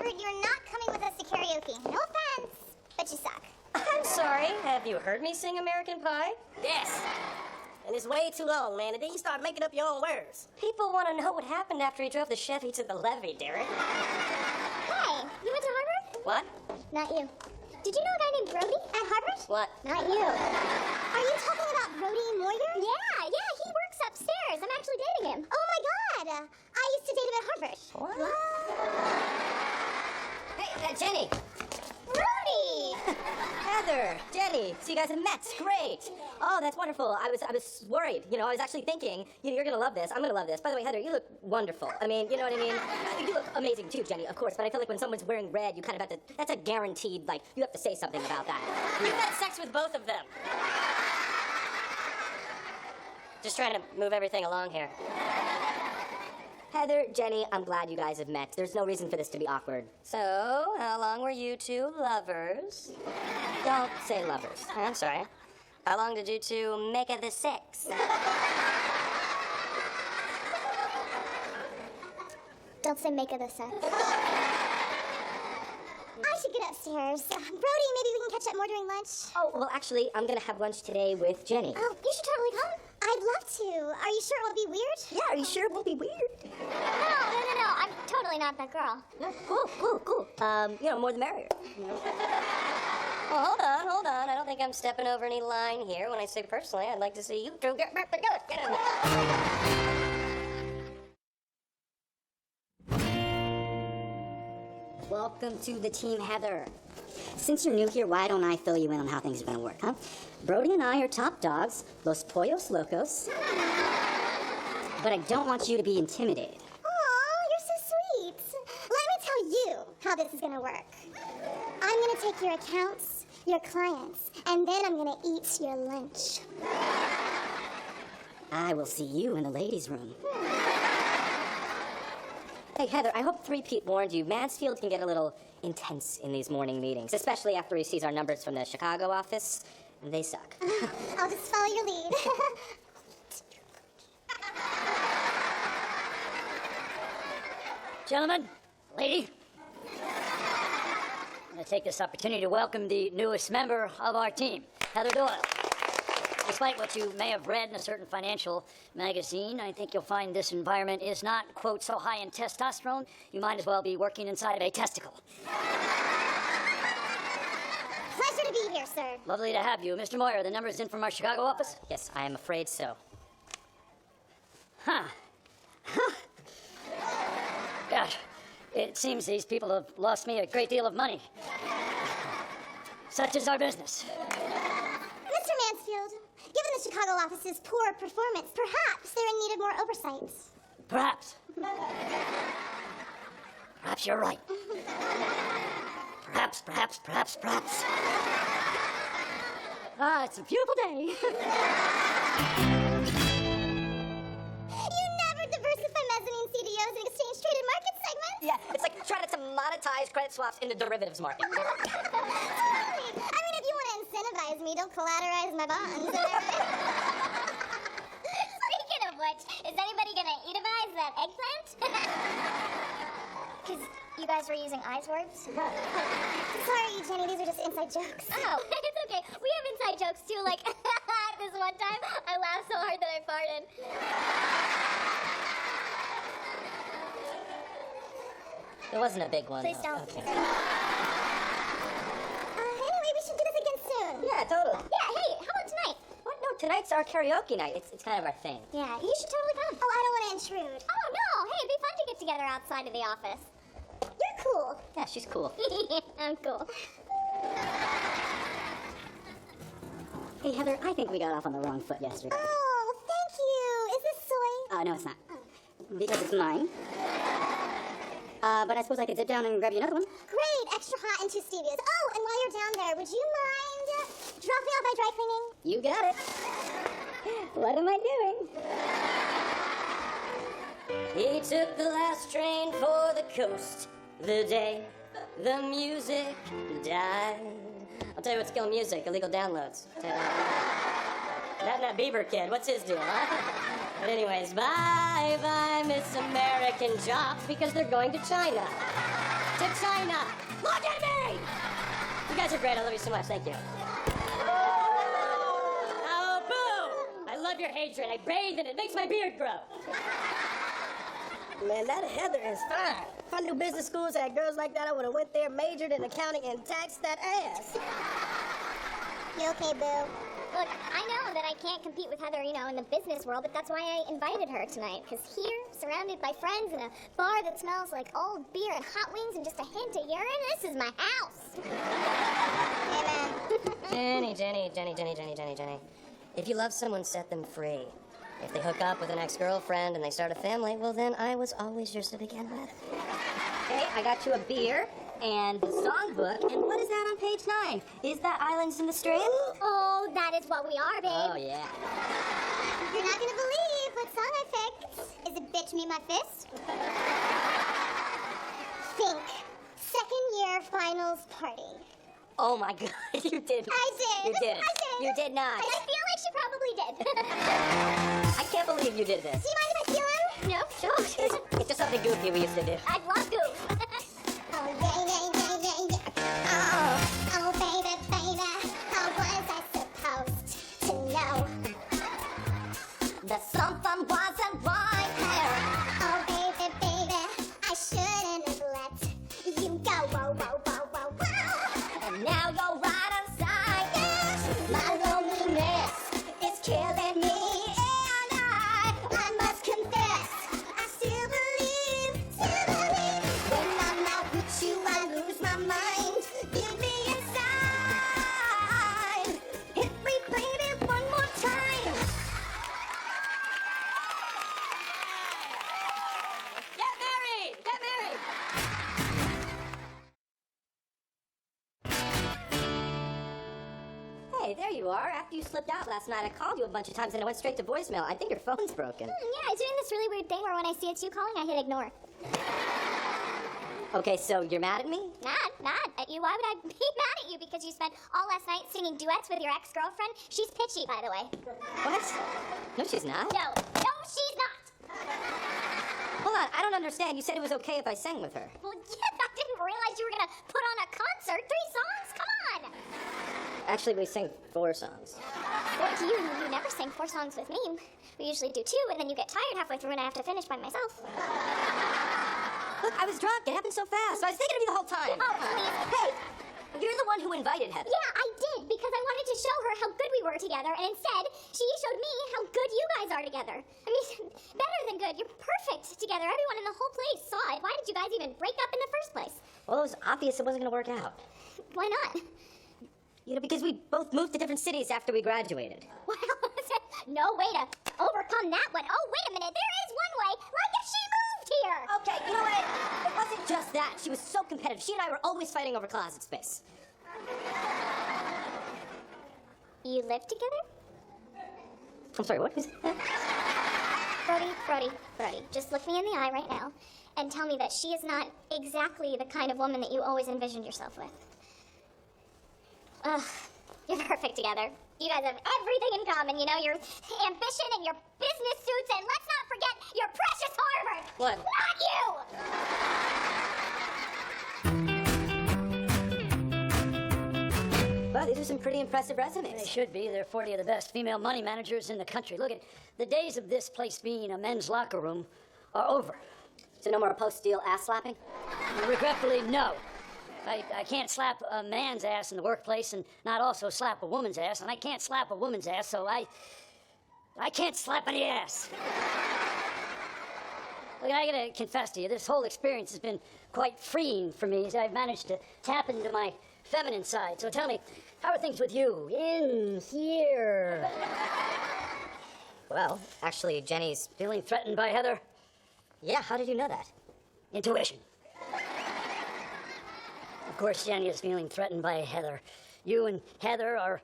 Herbert, you're not coming with us to karaoke. No offense, but you suck. I'm sorry. Have you heard me sing American Pie? Yes. And it's way too long, man. And then you start making up your own words. People want to know what happened after he drove the Chevy to the levee, Derek. Hey, you went to Harvard? What? Not you. Did you know a guy named Brody at Harvard? What? Not you. Are you talking about Brody Moyer? Yeah, he works upstairs. I'm actually dating him. Oh my God! I used to date him at Harvard. What? Hey, Jenny. Brody! Heather, Jenny, so you guys have met. Great. Oh, that's wonderful. I was worried. You know, I was actually thinking, you're going to love this. I'm going to love this. By the way, Heather, you look wonderful. I mean, you know what I mean? You look amazing too, Jenny, of course. But I feel like when someone's wearing red, you kind of have to, that's a guaranteed, like, you have to say something about that. You've had sex with both of them. Just trying to move everything along here. Heather, Jenny, I'm glad you guys have met. There's no reason for this to be awkward. So, how long were you two lovers? Don't say lovers. I'm sorry. How long did you two make of the sex? Don't say make of the sex. I should get upstairs. Brody, maybe we can catch up more during lunch. Oh, well, actually, I'm gonna have lunch today with Jenny. Oh, you should totally come. I'd love to. Are you sure it won't be weird? Yeah, are you sure it won't be weird? No. I'm totally not that girl. No, cool. More the merrier. Well, hold on. I don't think I'm stepping over any line here. When I say personally, I'd like to see you two get back together. Get in there. Welcome to the team, Heather. Since you're new here, why don't I fill you in on how things are going to work, huh? Brody and I are top dogs, Los Pollos Locos. But I don't want you to be intimidated. Aw, you're so sweet. Let me tell you how this is going to work. I'm going to take your accounts, your clients, and then I'm going to eat your lunch. I will see you in the ladies' room. Hey, Heather, I hope 3-Pete warned you. Mansfield can get a little intense in these morning meetings, especially after he sees our numbers from the Chicago office. They suck. I'll just follow your lead. Gentlemen, lady, I'm going to take this opportunity to welcome the newest member of our team, Heather Doyle. Despite what you may have read in a certain financial magazine, I think you'll find this environment is not, quote, so high in testosterone, you might as well be working inside of a testicle. Pleasure to be here, sir. Lovely to have you. Mr. Moyer, the number is in from our Chicago office? Yes, I am afraid so. Huh. Gosh, it seems these people have lost me a great deal of money. Such is our business. Mr. Mansfield, given the Chicago office's poor performance, perhaps they're in need of more oversight. Perhaps. Perhaps you're right. Perhaps. Ah, it's a beautiful day. You never diversify mezzanine CDOs and exchange-traded market segments? Yeah, it's like trying to monetize credit swaps in the derivatives market. Totally. I mean, if you want to incentivize me, don't collateralize my bonds. Speaking of which, is anybody going to eatimize that eggplant? Because you guys were using eyes words? Sorry, Jenny, these are just inside jokes. Oh, it's okay. We have inside jokes, too. Like, this one time, I laughed so hard that I farted. It wasn't a big one. Please though. don't. Okay. Anyway, we should do this again soon. Yeah, totally. Yeah, hey, how about tonight? What? No, tonight's our karaoke night. It's kind of our thing. Yeah, you should totally come. Oh, I don't want to intrude. Oh, no. Hey, it'd be fun to get together outside of the office. You're cool. Yeah, she's cool. I'm cool. Hey, Heather, I think we got off on the wrong foot yesterday. Oh, thank you. Is this soy? No, it's not. Because it's mine. But I suppose I could dip down and grab you another one. Great, extra hot and 2 stevias. Oh, and while you're down there, would you mind dropping off my dry cleaning? You got it. What am I doing? He took the last train for the coast the day the music died. I'll tell you what's killing music, illegal downloads. That Bieber kid, what's his deal, huh? But anyways, bye-bye, Miss American Jocks, because they're going to China. to China. Look at me! You guys are great. I love you so much. Thank you. Oh, boo! I love your hatred. I bathe in it. It makes my beard grow. Man, that Heather is fine. If I knew business schools had girls like that, I would have went there, majored in accounting, and taxed that ass. You okay, Boo? Look, I know that I can't compete with Heather, in the business world, but that's why I invited her tonight. Because here, surrounded by friends in a bar that smells like old beer and hot wings and just a hint of urine, this is my house. Amen. Jenny. If you love someone, set them free. If they hook up with an ex-girlfriend and they start a family, well, then I was always yours to begin with. Hey, I got you a beer and the songbook. And what is that on page 9? Is that Islands in the Stream? Oh, that is what we are, babe. Oh, yeah. You're not gonna believe what song I picked. Is it Bitch Me My Fist? Think. Second year finals party. Oh, my God. You did. I did. You did. I did. You did not. And I feel like she probably did. I can't believe you did this. Do you mind if I steal him? No, sure. It's just something goofy we used to do. I love goof. Oh, yeah. Oh, baby. How was I supposed to know that something wasn't right here? Oh, baby, I shouldn't have let you go. Whoa. And now you're right outside. Yes, my loneliness is killing me. And I must confess, I still believe. When I'm not with you, I lose my mind. Give me a sign. Hit me, baby, one more time. Get married! Get married! Hey, there you are. After you slipped out last night, I called you a bunch of times and it went straight to voicemail. I think your phone's broken. Yeah, it's doing this really weird thing where when I see it's you calling, I hit ignore. Okay, so you're mad at me? Not at you. Why would I be mad at you? Because you spent all last night singing duets with your ex-girlfriend? She's pitchy, by the way. What? No, she's not. No, she's not. Hold on, I don't understand. You said it was okay if I sang with her. Well, yeah, I didn't realize you were gonna put on a concert. 3 songs? Come on. Actually, we sang 4 songs. Well, you never sing 4 songs with me. We usually do 2, and then you get tired halfway through and I have to finish by myself. Look, I was drunk. It happened so fast. I was thinking of you the whole time. Oh, please. Hey, you're the one who invited Heather. Yeah, I did, because I wanted to show her how good we were together, and instead, she showed me how good you guys are together. I mean, better than good. You're perfect together. Everyone in the whole place saw it. Why did you guys even break up in the first place? Well, it was obvious it wasn't going to work out. Why not? Because we both moved to different cities after we graduated. Well, no way to overcome that one. Oh, wait a minute. There is one way. Like if she moved here. Okay, you know what? It wasn't just that. She was so competitive. She and I were always fighting over closet space. You live together? I'm sorry, what was that? Brody, just look me in the eye right now and tell me that she is not exactly the kind of woman that you always envisioned yourself with. Ugh, you're perfect together. You guys have everything in common, your ambition and your business suits, and let's not forget your precious Harvard! What? Not you! Well, these are some pretty impressive resumes. They should be. They're 40 of the best female money managers in the country. Look at the days of this place being a men's locker room are over. So no more post-deal ass slapping? Regretfully, no. I can't slap a man's ass in the workplace and not also slap a woman's ass, and I can't slap a woman's ass, so I can't slap any ass. Look, I gotta confess to you, this whole experience has been quite freeing for me as I've managed to tap into my feminine side. So tell me, how are things with you in here? Well, actually, Jenny's... Feeling threatened by Heather? Yeah, how did you know that? Intuition. Of course, Jenny is feeling threatened by Heather. You and Heather are,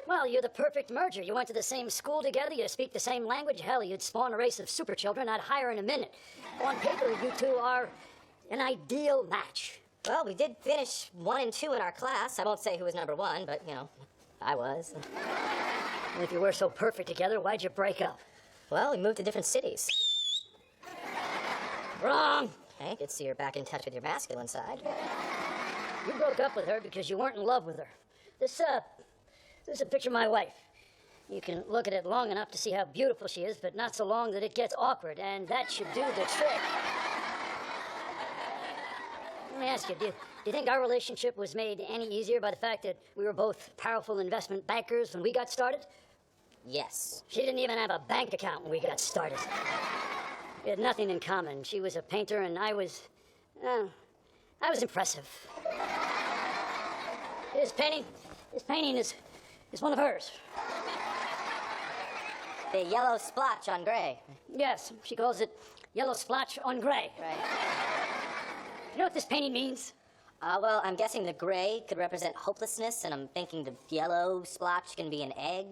well, you're the perfect merger. You went to the same school together, you speak the same language. Hell, you'd spawn a race of super children I'd hire in a minute. On paper, you two are an ideal match. Well, we did finish 1 and 2 in our class. I won't say who was number 1, but, I was. And if you were so perfect together, why'd you break up? Well, we moved to different cities. Wrong. Hey, good to see you're back in touch with your masculine side. You broke up with her because you weren't in love with her. This is a picture of my wife. You can look at it long enough to see how beautiful she is, but not so long that it gets awkward, and that should do the trick. Let me ask you, do you think our relationship was made any easier by the fact that we were both powerful investment bankers when we got started? Yes. She didn't even have a bank account when we got started. We had nothing in common. She was a painter, and I was impressive. This painting is one of hers. The yellow splotch on gray. Yes, she calls it yellow splotch on gray. Right. You know what this painting means? Well, I'm guessing the gray could represent hopelessness, and I'm thinking the yellow splotch can be an egg.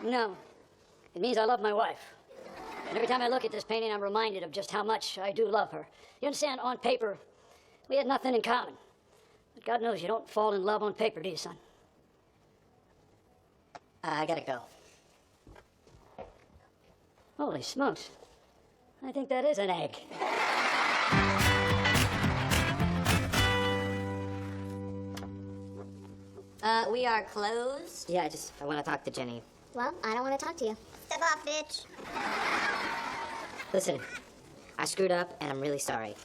No. It means I love my wife. And every time I look at this painting, I'm reminded of just how much I do love her. You understand, on paper, we had nothing in common. But God knows you don't fall in love on paper, do you, son? I gotta go. Holy smokes. I think that is an egg. We are closed. Yeah, I want to talk to Jenny. Well, I don't want to talk to you. Step off, bitch. Listen, I screwed up, and I'm really sorry.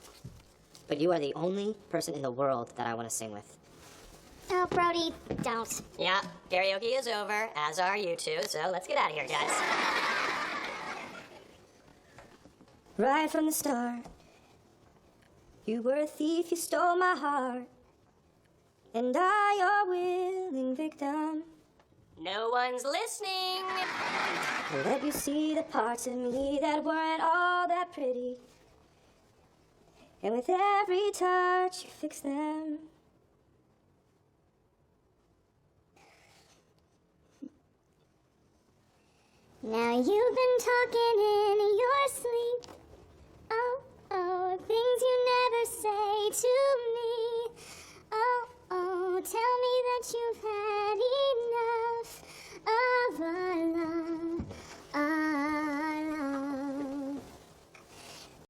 But you are the only person in the world that I want to sing with. Oh, Brody, don't. Yeah, karaoke is over, as are you two, so let's get out of here, guys. Right from the start, you were a thief, you stole my heart. And I, your willing victim. No one's listening. I let you see the parts of me that weren't all that pretty. And with every touch, you fix them. Now you've been talking in your sleep.